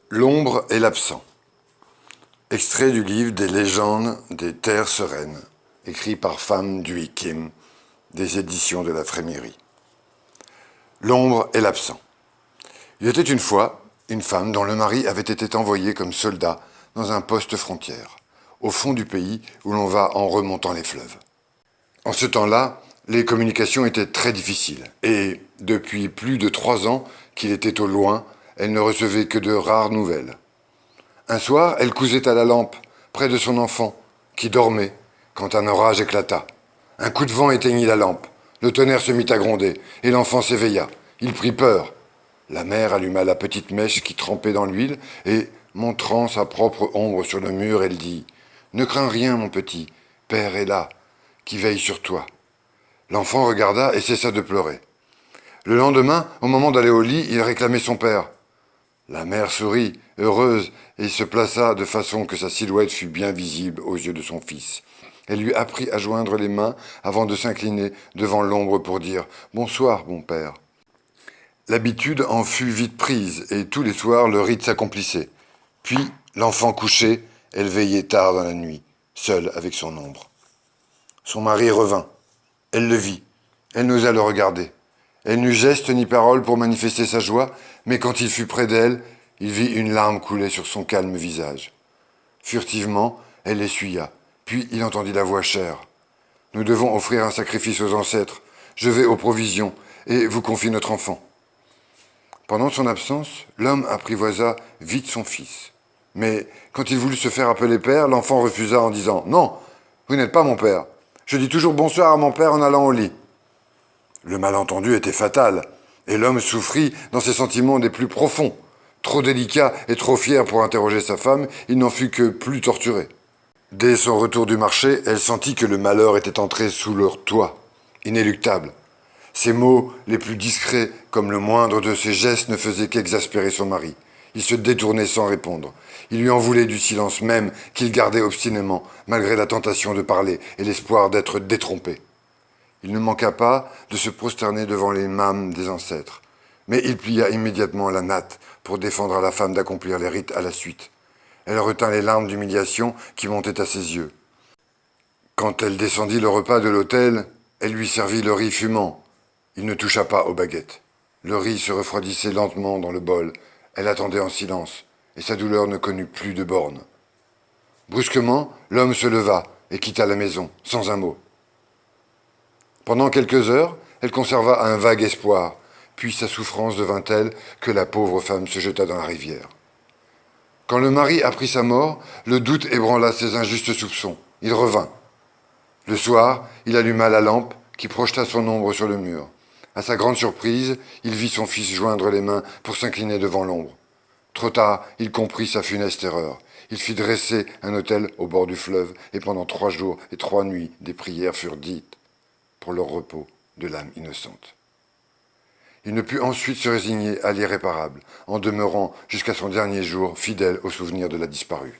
L'ombre et l'absent. Extrait du livre des légendes des terres sereines, écrit par Pham Duy Kim, des éditions de la Frémierie. L'ombre et l'absent. Il était une fois une femme dont le mari avait été envoyé comme soldat dans un poste frontière, au fond du pays où l'on va en remontant les fleuves. En ce temps-là, les communications étaient très difficiles, et depuis plus de 3 ans qu'il était au loin, elle ne recevait que de rares nouvelles. Un soir, elle cousait à la lampe, près de son enfant, qui dormait, quand un orage éclata. Un coup de vent éteignit la lampe. Le tonnerre se mit à gronder, et l'enfant s'éveilla. Il prit peur. La mère alluma la petite mèche qui trempait dans l'huile, et, montrant sa propre ombre sur le mur, elle dit « Ne crains rien, mon petit, Père est là, qui veille sur toi. » L'enfant regarda et cessa de pleurer. Le lendemain, au moment d'aller au lit, il réclamait son père. La mère sourit, heureuse, et se plaça de façon que sa silhouette fût bien visible aux yeux de son fils. Elle lui apprit à joindre les mains avant de s'incliner devant l'ombre pour dire « Bonsoir, mon père ». L'habitude en fut vite prise, et tous les soirs le rite s'accomplissait. Puis, l'enfant couché, elle veillait tard dans la nuit, seule avec son ombre. Son mari revint. Elle le vit. Elle n'osa le regarder. Elle n'eut geste ni parole pour manifester sa joie, mais quand il fut près d'elle, il vit une larme couler sur son calme visage. Furtivement, elle l'essuya, puis il entendit la voix chère. « Nous devons offrir un sacrifice aux ancêtres. Je vais aux provisions, et vous confie notre enfant. » Pendant son absence, l'homme apprivoisa vite son fils. Mais quand il voulut se faire appeler père, l'enfant refusa en disant « Non, vous n'êtes pas mon père. Je dis toujours bonsoir à mon père en allant au lit. » Le malentendu était fatal, et l'homme souffrit dans ses sentiments des plus profonds. Trop délicat et trop fier pour interroger sa femme, il n'en fut que plus torturé. Dès son retour du marché, elle sentit que le malheur était entré sous leur toit, inéluctable. Ses mots les plus discrets, comme le moindre de ses gestes, ne faisaient qu'exaspérer son mari. Il se détournait sans répondre. Il lui en voulait du silence même qu'il gardait obstinément, malgré la tentation de parler et l'espoir d'être détrompé. Il ne manqua pas de se prosterner devant les mâmes des ancêtres. Mais il plia immédiatement la natte pour défendre à la femme d'accomplir les rites à la suite. Elle retint les larmes d'humiliation qui montaient à ses yeux. Quand elle descendit le repas de l'autel, elle lui servit le riz fumant. Il ne toucha pas aux baguettes. Le riz se refroidissait lentement dans le bol. Elle attendait en silence, et sa douleur ne connut plus de bornes. Brusquement, l'homme se leva et quitta la maison, sans un mot. Pendant quelques heures, elle conserva un vague espoir, puis sa souffrance devint telle que la pauvre femme se jeta dans la rivière. Quand le mari apprit sa mort, le doute ébranla ses injustes soupçons. Il revint. Le soir, il alluma la lampe qui projeta son ombre sur le mur. À sa grande surprise, il vit son fils joindre les mains pour s'incliner devant l'ombre. Trop tard, il comprit sa funeste erreur. Il fit dresser un autel au bord du fleuve, et pendant 3 jours et 3 nuits, des prières furent dites pour le repos de l'âme innocente. Il ne put ensuite se résigner à l'irréparable, en demeurant jusqu'à son dernier jour fidèle au souvenir de la disparue.